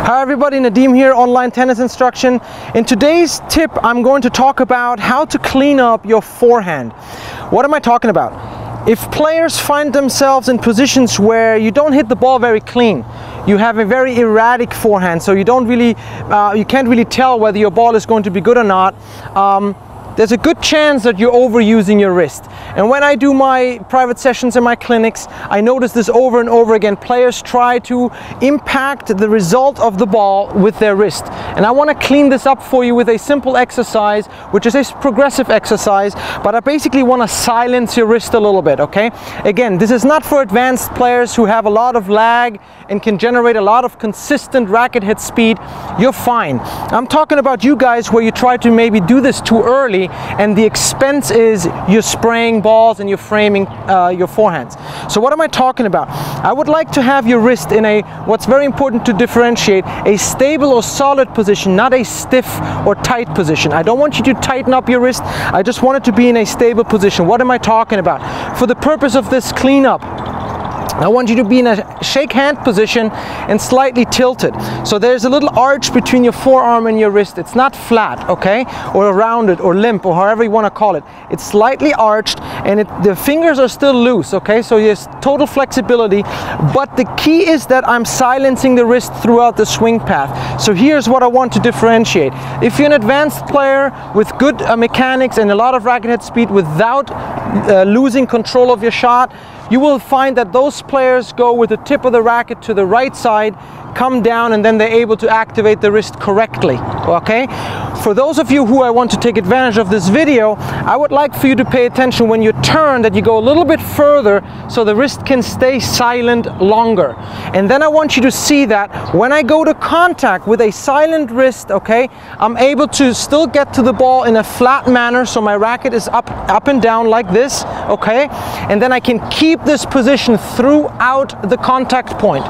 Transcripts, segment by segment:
Hi everybody, Nadim here, online tennis instruction. In today's tip, I'm going to talk about how to clean up your forehand. What am I talking about? If players find themselves in positions where you don't hit the ball very clean, you have a very erratic forehand, so you can't really tell whether your ball is going to be good or not. There's a good chance that you're overusing your wrist. And when I do my private sessions in my clinics, I notice this over and over again. Players try to impact the result of the ball with their wrist. And I want to clean this up for you with a simple exercise, which is a progressive exercise, but I basically want to silence your wrist a little bit, okay? Again, this is not for advanced players who have a lot of lag and can generate a lot of consistent racket hit speed. You're fine. I'm talking about you guys where you try to maybe do this too early, and the expense is you're spraying balls and you're framing your forehands. So what am I talking about? I would like to have your wrist in what's very important to differentiate, a stable or solid position, not a stiff or tight position. I don't want you to tighten up your wrist. I just want it to be in a stable position. What am I talking about? For the purpose of this cleanup, I want you to be in a shake hand position and slightly tilted. So there's a little arch between your forearm and your wrist. It's not flat, okay? Or rounded or limp or however you want to call it. It's slightly arched and the fingers are still loose, okay? So there's total flexibility. But the key is that I'm silencing the wrist throughout the swing path. So here's what I want to differentiate. If you're an advanced player with good mechanics and a lot of racket head speed without losing control of your shot, you will find that those players go with the tip of the racket to the right side, come down, and then they're able to activate the wrist correctly, okay? For those of you who I want to take advantage of this video, I would like for you to pay attention when you turn that you go a little bit further so the wrist can stay silent longer. And then I want you to see that when I go to contact with a silent wrist, okay, I'm able to still get to the ball in a flat manner, so my racket is up and down like this, okay? And then I can keep this position throughout the contact point,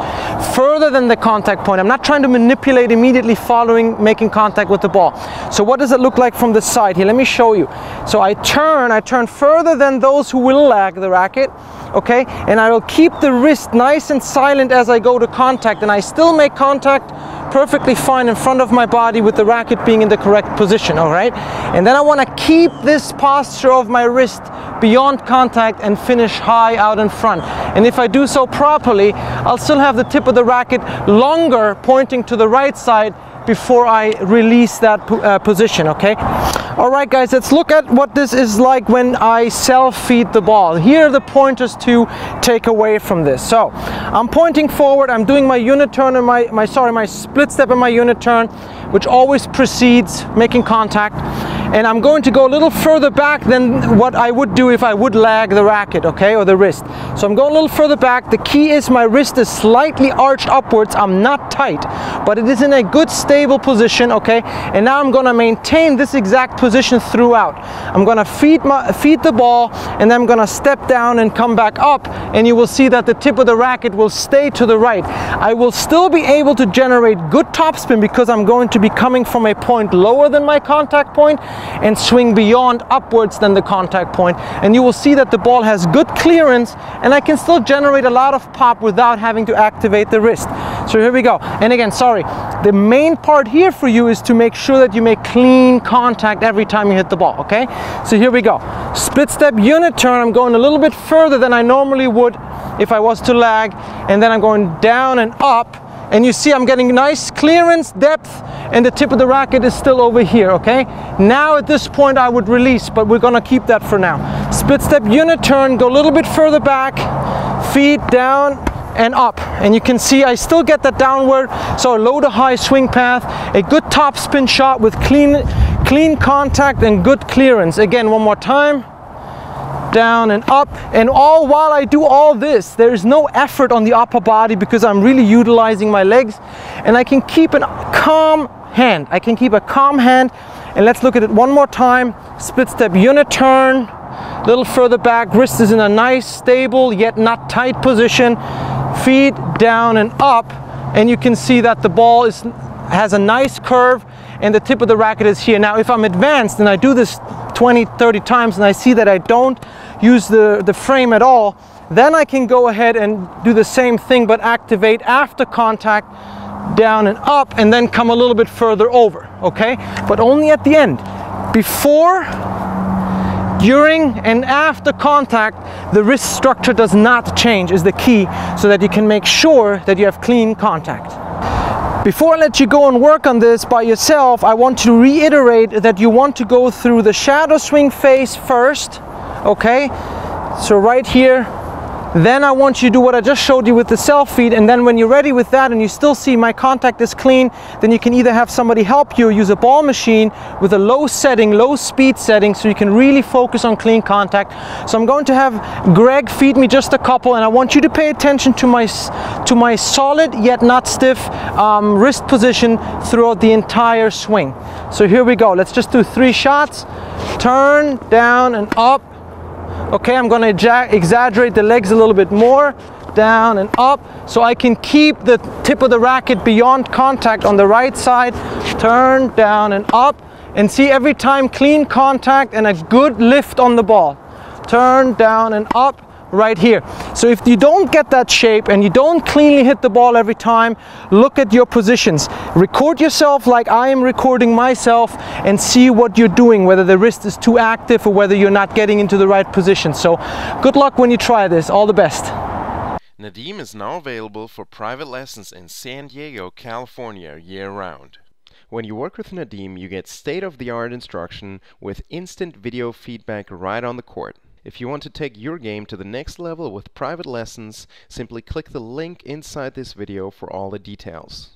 further than the contact point. I'm not trying to manipulate immediately following making contact with the ball. So what does it look like from the side here? Let me show you. So I turn further than those who will lag the racket, okay? And I will keep the wrist nice and silent as I go to contact, and I still make contact perfectly fine in front of my body with the racket being in the correct position, all right? And then I want to keep this posture of my wrist beyond contact and finish high out in front. And if I do so properly, I'll still have the tip of the racket longer pointing to the right side before I release that position, okay? All right, guys, let's look at what this is like when I self-feed the ball. Here are the pointers to take away from this. So I'm pointing forward, I'm doing my unit turn and my split step and my unit turn, which always precedes making contact. And I'm going to go a little further back than what I would do if I would lag the racket, okay, or the wrist. So I'm going a little further back. The key is my wrist is slightly arched upwards. I'm not tight, but it is in a good stable position, okay? And now I'm going to maintain this exact position throughout. I'm going to feed the ball, and then I'm going to step down and come back up, and you will see that the tip of the racket will stay to the right. I will still be able to generate good topspin because I'm going to be coming from a point lower than my contact point and swing beyond upwards than the contact point, and you will see that the ball has good clearance and I can still generate a lot of pop without having to activate the wrist. So here we go. And again, sorry, the main part here for you is to make sure that you make clean contact every time you hit the ball, okay? So here we go. Split step unit turn, I'm going a little bit further than I normally would if I was to lag, and then I'm going down and up, and you see I'm getting nice clearance, depth, and the tip of the racket is still over here, okay? Now at this point I would release, but we're gonna keep that for now. Split step unit turn, go a little bit further back, feet down and up. And you can see I still get that downward, so a low to high swing path, a good top spin shot with clean contact and good clearance. Again, one more time. Down and up, and all while I do all this, there is no effort on the upper body because I'm really utilizing my legs, and I can keep a calm hand. I can keep a calm hand, and let's look at it one more time. Split step unit turn, a little further back, wrist is in a nice stable yet not tight position, feet down and up, and you can see that the ball has a nice curve and the tip of the racket is here. Now if I'm advanced and I do this 20-30 times and I see that I don't use the frame at all, then I can go ahead and do the same thing but activate after contact down and up, and then come a little bit further over, okay? But only at the end. Before, during, and after contact, the wrist structure does not change is the key, so that you can make sure that you have clean contact. Before I let you go and work on this by yourself, I want to reiterate that you want to go through the shadow swing phase first, okay? So right here, then I want you to do what I just showed you with the self feed, and then when you're ready with that and you still see my contact is clean, then you can either have somebody help you or use a ball machine with a low setting, low speed setting, so you can really focus on clean contact. So I'm going to have Greg feed me just a couple, and I want you to pay attention to my solid yet not stiff wrist position throughout the entire swing. So here we go. Let's just do 3 shots. Turn, down, and up. Okay, I'm going to exaggerate the legs a little bit more, down and up, so I can keep the tip of the racket beyond contact on the right side. Turn, down and up, and see every time clean contact and a good lift on the ball. Turn, down and up, right here. So if you don't get that shape and you don't cleanly hit the ball every time, look at your positions. Record yourself like I am recording myself and see what you're doing, whether the wrist is too active or whether you're not getting into the right position. So good luck when you try this. All the best. Nadim is now available for private lessons in San Diego, California, year-round. When you work with Nadim, you get state-of-the-art instruction with instant video feedback right on the court. If you want to take your game to the next level with private lessons, simply click the link inside this video for all the details.